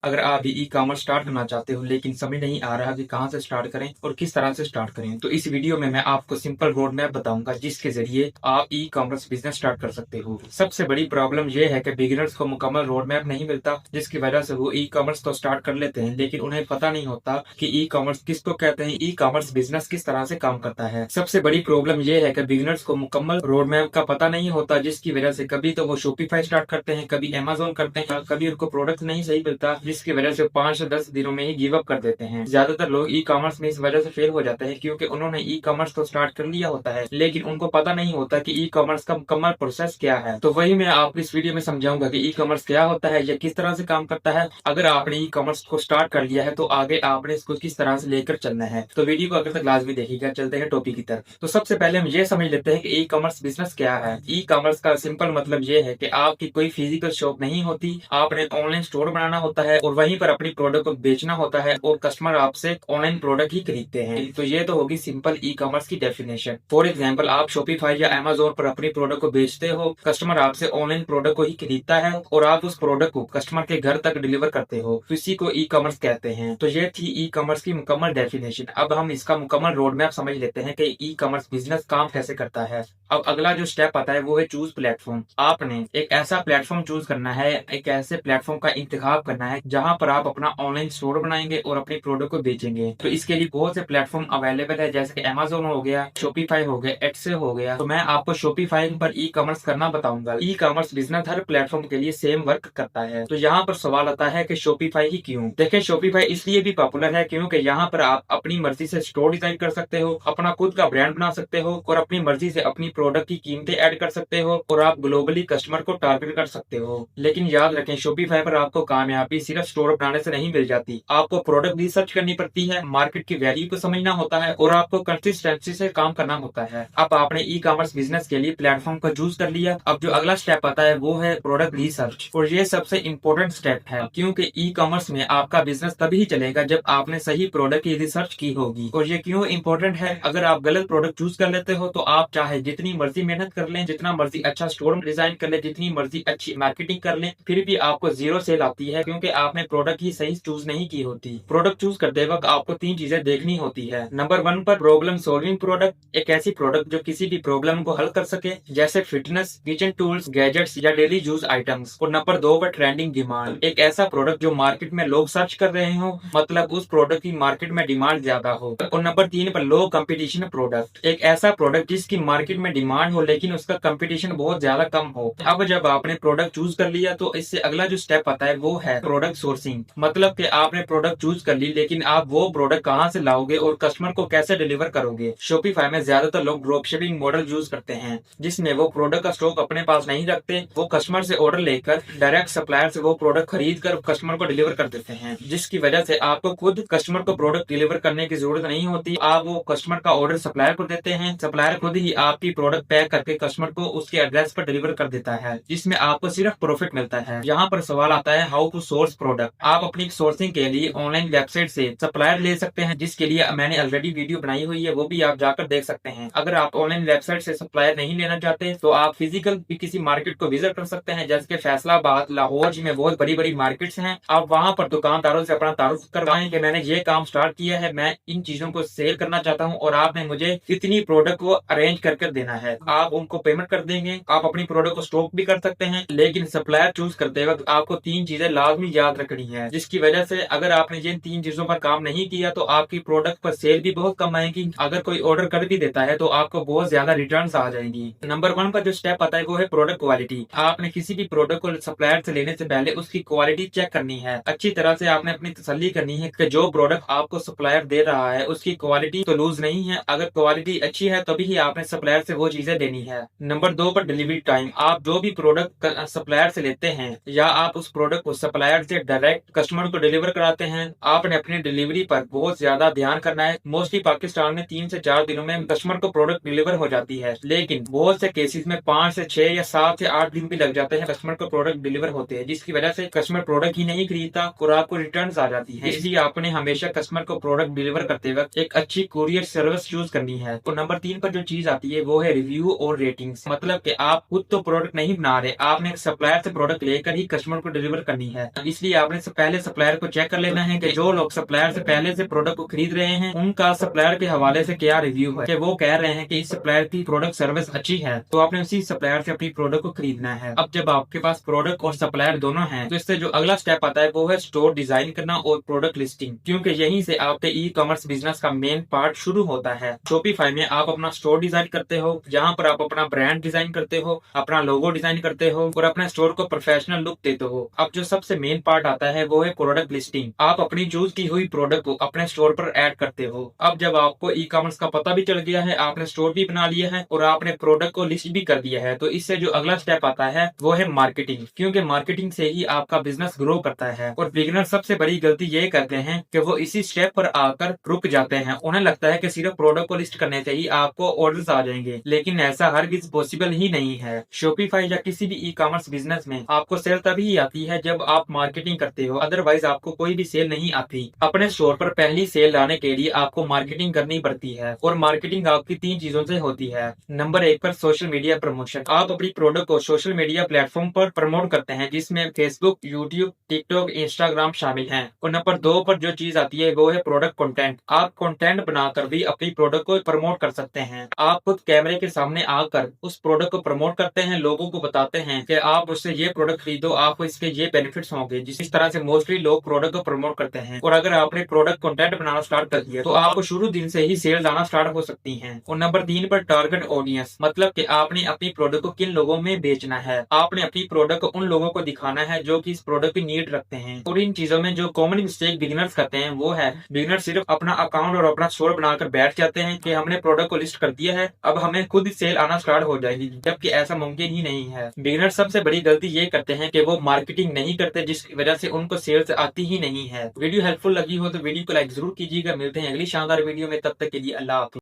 अगर आप भी ई-कॉमर्स स्टार्ट करना चाहते हो लेकिन समझ नहीं आ रहा कि कहाँ से स्टार्ट करें और किस तरह से स्टार्ट करें, तो इस वीडियो में मैं आपको सिंपल रोड मैप बताऊंगा जिसके जरिए आप ई-कॉमर्स बिजनेस स्टार्ट कर सकते हो। सबसे बड़ी प्रॉब्लम यह है कि बिगिनर्स को मुकम्मल रोड मैप नहीं मिलता, जिसकी वजह से वो ई-कॉमर्स तो स्टार्ट कर लेते हैं लेकिन उन्हें पता नहीं होता कि ई-कॉमर्स किसको कहते हैं, ई-कॉमर्स बिजनेस किस तरह से काम करता है। सबसे बड़ी प्रॉब्लम यह है कि बिगिनर्स को मुकम्मल रोड मैप का पता नहीं होता, जिसकी वजह से कभी तो वो शॉपिफाई स्टार्ट करते हैं, कभी अमेजोन करते हैं, कभी उनको प्रोडक्ट नहीं सही मिलता, जिसकी वजह से 5 से 10 दिनों में ही गिव अप कर देते हैं। ज्यादातर लोग ई कॉमर्स में इस वजह से फेल हो जाते हैं क्योंकि उन्होंने ई कॉमर्स तो स्टार्ट कर लिया होता है लेकिन उनको पता नहीं होता कि ई कॉमर्स का मुकम्मल प्रोसेस क्या है। तो वही मैं आपको इस वीडियो में समझाऊंगा कि ई कॉमर्स क्या होता है या किस तरह से काम करता है। अगर आपने ई कॉमर्स को स्टार्ट कर लिया है तो आगे आपने इसको किस तरह से लेकर चलना है। तो वीडियो को अगर तक लाजमी देखिएगा। चलते हैं टॉपिक की तरफ। तो सबसे पहले हम ये समझ लेते हैं कि ई कॉमर्स बिजनेस क्या है। ई कॉमर्स का सिंपल मतलब ये है कि आपकी कोई फिजिकल शॉप नहीं होती, आपने ऑनलाइन स्टोर बनाना होता है और वहीं पर अपनी प्रोडक्ट को बेचना होता है और कस्टमर आपसे ऑनलाइन प्रोडक्ट ही खरीदते हैं। तो ये तो होगी सिंपल ई कॉमर्स की डेफिनेशन। फॉर एग्जाम्पल, आप शॉपिफाई या अमेजोन पर अपनी प्रोडक्ट को बेचते हो, कस्टमर आपसे ऑनलाइन प्रोडक्ट को ही खरीदता है और आप उस प्रोडक्ट को कस्टमर के घर तक डिलीवर करते हो, तो इसी को ई कॉमर्स कहते हैं। तो ये थी ई कॉमर्स की मुकम्मल डेफिनेशन। अब हम इसका मुकम्मल रोड मैप समझ लेते हैं कि ई कॉमर्स बिजनेस काम कैसे करता है। अब अगला जो स्टेप आता है वो है चूज प्लेटफॉर्म। आपने एक ऐसा प्लेटफॉर्म चूज करना है, एक ऐसे प्लेटफॉर्म का इंतखाब करना है जहां पर आप अपना ऑनलाइन स्टोर बनाएंगे और अपने प्रोडक्ट को बेचेंगे। तो इसके लिए बहुत से प्लेटफॉर्म अवेलेबल है, जैसे कि अमेजोन हो गया, शॉपिफाई हो गया, एक्से हो गया। तो मैं आपको शॉपिफाई पर ई कॉमर्स करना बताऊंगा। ई कॉमर्स बिजनेस हर प्लेटफॉर्म के लिए सेम वर्क करता है। तो यहाँ पर सवाल आता है कि शॉपिफाई ही क्यों? देखिए, शॉपिफाई इसलिए भी पॉपुलर है क्योंकि यहाँ पर आप अपनी मर्जी से स्टोर डिजाइन कर सकते हो, अपना खुद का ब्रांड बना सकते हो और अपनी मर्जी से अपनी प्रोडक्ट की कीमतें ऐड कर सकते हो और आप ग्लोबली कस्टमर को टारगेट कर सकते हो। लेकिन याद रखें, शॉपिफाई पर आपको कामयाबी सिर्फ स्टोर बनाने से नहीं मिल जाती, आपको प्रोडक्ट रिसर्च करनी पड़ती है, मार्केट की वैल्यू को समझना होता है और आपको कंसिस्टेंसी से काम करना होता है। अब आपने ई कॉमर्स बिजनेस के लिए प्लेटफॉर्म को चूज कर लिया। अब जो अगला स्टेप आता है वो है प्रोडक्ट रिसर्च, और ये सबसे इम्पोर्टेंट स्टेप है क्योंकि ई कॉमर्स में आपका बिजनेस तभी चलेगा जब आपने सही प्रोडक्ट की रिसर्च की होगी। और ये क्यों इम्पोर्टेंट है? अगर आप गलत प्रोडक्ट चूज कर लेते हो तो आप चाहे जितनी मर्जी मेहनत कर लें, जितना मर्जी अच्छा स्टोर डिजाइन कर ले, जितनी मर्जी अच्छी मार्केटिंग कर लें, फिर भी आपको जीरो सेल आती है क्योंकि आपने प्रोडक्ट ही सही चूज नहीं की होती। प्रोडक्ट चूज करते वक्त आपको 3 चीजें देखनी होती है। नंबर 1 पर प्रॉब्लम सॉल्विंग प्रोडक्ट, एक ऐसी प्रोडक्ट जो किसी भी प्रॉब्लम को हल कर सके, जैसे फिटनेस, किचन टूल्स, गैजेट्स या डेली यूज आइटम्स। और नंबर 2 पर ट्रेंडिंग डिमांड, एक ऐसा प्रोडक्ट जो मार्केट में लोग सर्च कर रहे हो, मतलब उस प्रोडक्ट की मार्केट में डिमांड ज्यादा हो। और नंबर 3 पर लो कंपटीशन प्रोडक्ट, एक ऐसा प्रोडक्ट जिसकी मार्केट में डिमांड हो लेकिन उसका कंपटीशन बहुत ज्यादा कम हो। अब जब आपने प्रोडक्ट चूज कर लिया तो इससे अगला जो स्टेप आता है वो है प्रोडक्ट सोर्सिंग। मतलब कि आपने प्रोडक्ट चूज कर ली लेकिन आप वो प्रोडक्ट कहाँ से लाओगे और कस्टमर को कैसे डिलीवर करोगे। शॉपिफाई में ज्यादातर लोग ड्रॉप शिपिंग मॉडल यूज करते हैं, जिसमें वो प्रोडक्ट का स्टॉक अपने पास नहीं रखते, वो कस्टमर से ऑर्डर लेकर डायरेक्ट सप्लायर से वो प्रोडक्ट खरीद कर कस्टमर को डिलीवर कर देते हैं, जिसकी वजह से आपको खुद कस्टमर को प्रोडक्ट डिलीवर करने की जरूरत नहीं होती। आप वो कस्टमर का ऑर्डर सप्लायर को देते हैं, सप्लायर खुद ही आपकी प्रोडक्ट पैक करके कस्टमर को उसके एड्रेस पर डिलीवर कर देता है, जिसमें आपको सिर्फ प्रॉफिट मिलता है। यहाँ पर सवाल आता है हाउ टू सोर्स प्रोडक्ट। आप अपनी सोर्सिंग के लिए ऑनलाइन वेबसाइट से सप्लायर ले सकते हैं, जिसके लिए मैंने ऑलरेडी वीडियो बनाई हुई है, वो भी आप जाकर देख सकते हैं। अगर आप ऑनलाइन वेबसाइट से सप्लायर नहीं लेना चाहते तो आप फिजिकल भी किसी मार्केट को विजिट कर सकते हैं, जैसे कि फैसलाबाद, लाहौर में बहुत बड़ी बड़ी मार्केट्स हैं। आप वहां पर दुकानदारों से अपना तारुफ करवाएं कि मैंने ये काम स्टार्ट किया है, मैं इन चीजों को सेल करना चाहता हूँ और आपने मुझे इतनी प्रोडक्ट को अरेंज करके देना है। आप उनको पेमेंट कर देंगे, आप अपनी प्रोडक्ट को स्टॉक भी कर सकते हैं। लेकिन सप्लायर चूज करते वक्त आपको 3 चीजें लाजमी याद रखनी है, जिसकी वजह से अगर आपने जिन 3 चीजों पर काम नहीं किया तो आपकी प्रोडक्ट पर सेल भी बहुत कम आएगी। अगर कोई ऑर्डर कर भी देता है तो आपको बहुत ज्यादा रिटर्न्स आ जाएंगी। नंबर 1 पर जो स्टेप आता है वो है प्रोडक्ट क्वालिटी। आपने किसी भी प्रोडक्ट को सप्लायर से लेने से पहले उसकी क्वालिटी चेक करनी है। अच्छी तरह से आपने अपनी तसल्ली करनी है कि जो प्रोडक्ट आपको सप्लायर दे रहा है उसकी क्वालिटी तो लूज नहीं है। अगर क्वालिटी अच्छी है तभी ही आपने सप्लायर से वो चीजें देनी है। नंबर 2 पर डिलीवरी टाइम। आप जो भी प्रोडक्ट सप्लायर से लेते हैं या आप उस प्रोडक्ट को सप्लायर से डायरेक्ट कस्टमर को डिलीवर कराते हैं, आपने अपनी डिलीवरी पर बहुत ज्यादा ध्यान करना है। मोस्टली पाकिस्तान में 3 से 4 दिनों में कस्टमर को प्रोडक्ट डिलीवर हो जाती है, लेकिन बहुत से केसेस में 5 से 6 या 7 से 8 दिन भी लग जाते हैं कस्टमर को प्रोडक्ट डिलीवर होते हैं, जिसकी वजह से कस्टमर प्रोडक्ट ही नहीं खरीदता और आपको रिटर्न्स आ जाती है। इसलिए आपने हमेशा कस्टमर को प्रोडक्ट डिलीवर करते वक्त एक अच्छी कुरियर सर्विस चूज करनी है। तो नंबर 3 पर जो चीज आती है वो है रिव्यू और रेटिंग्स। मतलब कि आप खुद तो प्रोडक्ट नहीं बना रहे, आपने एक सप्लायर से प्रोडक्ट लेकर ही कस्टमर को डिलीवर करनी है, इसलिए लिए आपने पहले सप्लायर को चेक कर लेना है कि जो लोग सप्लायर से पहले से प्रोडक्ट को खरीद रहे हैं उनका सप्लायर के हवाले से क्या रिव्यू है, कि वो कह रहे हैं कि इस सप्लायर की प्रोडक्ट सर्विस अच्छी है, तो आपने उसी सप्लायर से अपनी प्रोडक्ट को खरीदना है। अब जब आपके पास प्रोडक्ट और सप्लायर दोनों हैं, तो इससे जो अगला स्टेप आता है वो है स्टोर डिजाइन करना और प्रोडक्ट लिस्टिंग, क्योंकि यहीं से आपके ई कॉमर्स बिजनेस का मेन पार्ट शुरू होता है। शॉपिफाई में आप अपना स्टोर डिजाइन करते हो, जहां पर आप अपना ब्रांड डिजाइन करते हो, अपना लोगो डिजाइन करते हो और अपने स्टोर को प्रोफेशनल लुक देते हो। अब जो सबसे मेन पार्ट आता है वो है प्रोडक्ट लिस्टिंग। आप अपनी चूज की हुई प्रोडक्ट को अपने स्टोर पर ऐड करते हो। अब जब आपको ई कॉमर्स का पता भी चल गया है, आपने स्टोर भी बना लिया है और आपने प्रोडक्ट को लिस्ट भी कर दिया है, तो इससे जो अगला स्टेप आता है वो है मार्केटिंग, क्योंकि मार्केटिंग से ही आपका बिजनेस ग्रो करता है। और बिगिनर सबसे बड़ी गलती ये करते हैं कि वो इसी स्टेप पर आकर रुक जाते हैं। उन्हें लगता है कि सिर्फ प्रोडक्ट को लिस्ट करने से ही आपको ऑर्डर्स आ जाएंगे, लेकिन ऐसा हरगिज पॉसिबल ही नहीं है। शॉपिफाई या किसी भी ई कॉमर्स बिजनेस में आपको सेल तभी आती है जब आप मार्केटिंग करते हो, अदरवाइज आपको कोई भी सेल नहीं आती। अपने स्टोर पर पहली सेल लाने के लिए आपको मार्केटिंग करनी पड़ती है और मार्केटिंग आपकी 3 चीजों से होती है। नंबर 1 पर सोशल मीडिया प्रमोशन। आप अपनी प्रोडक्ट को सोशल मीडिया प्लेटफॉर्म पर प्रमोट करते हैं, जिसमें फेसबुक, यूट्यूब, टिकटॉक, इंस्टाग्राम शामिल हैं। और नंबर 2 पर जो चीज आती है वो है प्रोडक्ट कंटेंट। आप कंटेंट बनाकर भी अपनी प्रोडक्ट को प्रमोट कर सकते हैं। आप खुद कैमरे के सामने आकर उस प्रोडक्ट को प्रमोट करते हैं, लोगों को बताते हैं कि आप उससे ये प्रोडक्ट खरीदो, आपको इसके ये बेनिफिट्स होंगे। जिस तरह से मोस्टली लोग प्रोडक्ट को प्रमोट करते हैं। और अगर आपने प्रोडक्ट कंटेंट बनाना स्टार्ट कर दिया तो आपको शुरू दिन से ही सेल्स आना स्टार्ट हो सकती हैं। और नंबर 3 पर टारगेट ऑडियंस, मतलब कि आपने अपनी प्रोडक्ट को किन लोगों में बेचना है। आपने अपनी प्रोडक्ट को उन लोगों को दिखाना है जो कि इस प्रोडक्ट की नीड रखते हैं। और इन चीजों में जो कॉमन मिस्टेक बिगिनर्स करते हैं वो है, बिगिनर सिर्फ अपना अकाउंट और अपना स्टोर बनाकर बैठ जाते हैं कि हमने प्रोडक्ट को लिस्ट कर दिया है, अब हमें खुद सेल आना स्टार्ट हो जाएगी, जबकि ऐसा मुमकिन ही नहीं है। बिगिनर सबसे बड़ी गलती ये करते हैं कि वो मार्केटिंग नहीं करते, जिसकी वजह से उनको सेल्स आती ही नहीं है। वीडियो हेल्पफुल लगी हो तो वीडियो को लाइक जरूर कीजिएगा। मिलते हैं अगली शानदार वीडियो में, तब तक के लिए अल्लाह हाफिज़।